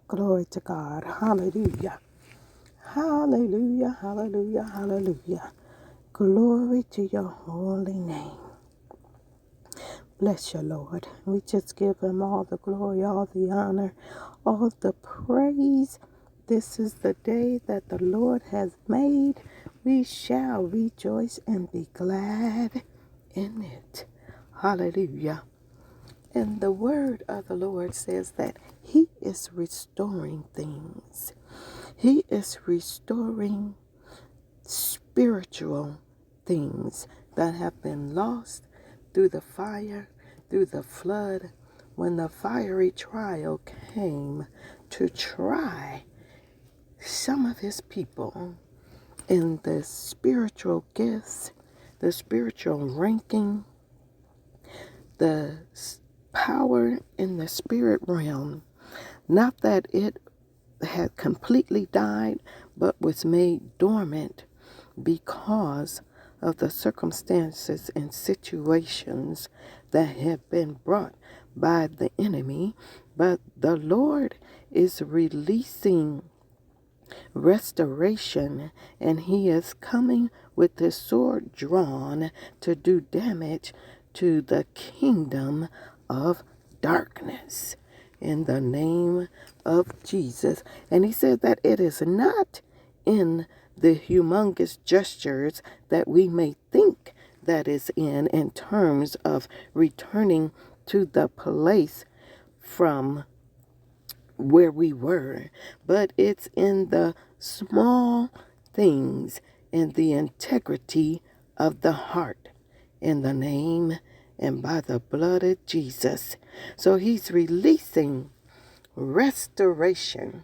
Glory to God. Hallelujah. Hallelujah. Hallelujah. Hallelujah. Glory to your holy name. Bless you, Lord. We just give him all the glory, all the honor, all the praise. This is the day that the Lord has made. We shall rejoice and be glad in it. Hallelujah. And the word of the Lord says that he is restoring things. He is restoring spiritual things that have been lost through the fire, through the flood, when the fiery trial came to try some of his people in the spiritual gifts, the spiritual ranking, the power in the spirit realm. Not that it had completely died, but was made dormant because of the circumstances and situations that have been brought by the enemy. But the Lord is releasing restoration, and he is coming with his sword drawn to do damage to the kingdom of darkness in the name of Jesus. And he said that it is not in the humongous gestures that we may think that is in terms of returning to the place from where we were, but it's in the small things and the integrity of the heart in the name and by the blood of Jesus. So he's releasing restoration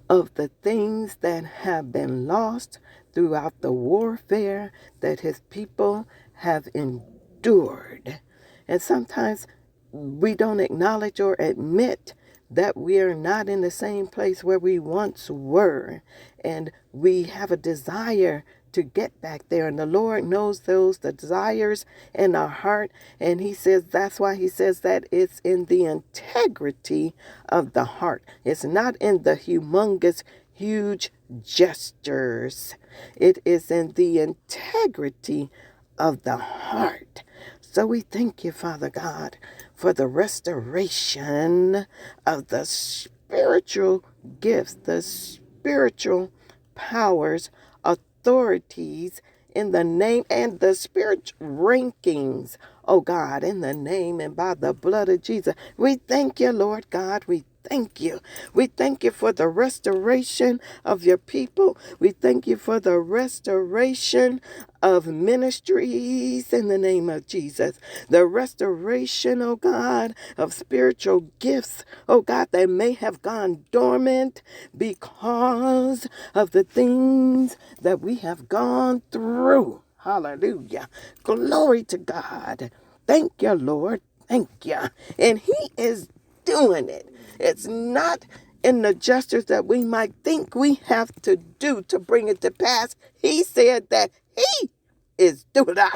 of the things that have been lost throughout the warfare that his people have endured. And sometimes we don't acknowledge or admit that we are not in the same place where we once were. And we have a desire to get back there. And the Lord knows those, the desires in our heart. And he says, that's why he says that it's in the integrity of the heart. It's not in the humongous, huge gestures. It is in the integrity of the heart. So we thank you, Father God, for the restoration of the spiritual gifts, the spiritual powers, authorities in the name, and the spiritual rankings, oh God, in the name and by the blood of Jesus. We thank you, Lord God. We thank you. We thank you for the restoration of your people. We thank you for the restoration of ministries in the name of Jesus. The restoration, oh God, of spiritual gifts, oh God, that may have gone dormant because of the things that we have gone through. Hallelujah. Glory to God. Thank you, Lord. Thank you. And he is doing it. It's not in the gestures that we might think we have to do to bring it to pass. He said that he is doing it.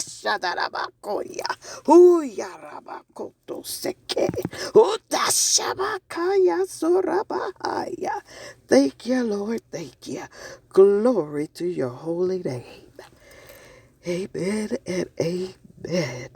Thank you, Lord. Thank you. Glory to your holy name. Amen and amen.